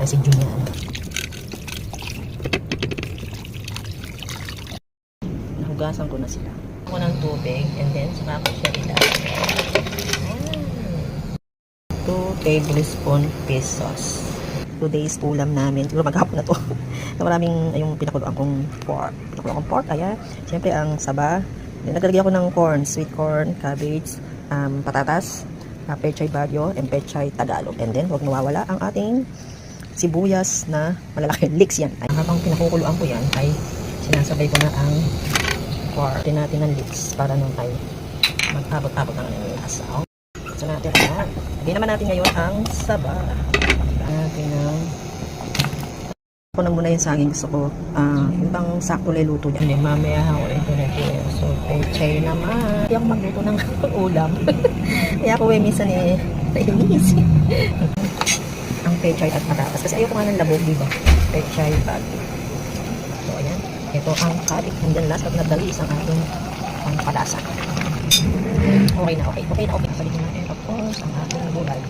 residue niyan. Nahugasan ko na sila. Ako ng tubig and then saka ko siya ilagay. 2 tablespoon fish sauce. Today's ulam namin. Siguro maghapon na to. So, maraming yung pinakuluan kong pork. Ayan. Siyempre ang saba. Naglalagay ako ng corn, sweet corn, cabbage, patatas, pechay bagyo, and pechay Tagalog. And then, huwag nawawala ang ating sibuyas na malalaki. Leeks yan. Ay, habang pinakukuluan ko yan, ay sinasabay ko na ang pork. Natin ng leeks para nung ay mag-abot-abot ng lasa. So, natin yan. Lagyan naman natin ngayon ang saba. Natin ng ako na muna yung saging. Gusto ko yung bang sakto luto dyan. Mamaya ako ito na dyan. So, pechay naman. Hindi ako magluto ng ulam. Kaya ako minsan nainis. Ang pechay at patatas. Kasi ayoko nga ng labog, diba? Pechay bag. So, ayan. Ito ang kabig. And then last but not the least, ang ating palasa. Okay na, okay. Okay na, okay. Pasaligin natin, of course, ang ating gulay.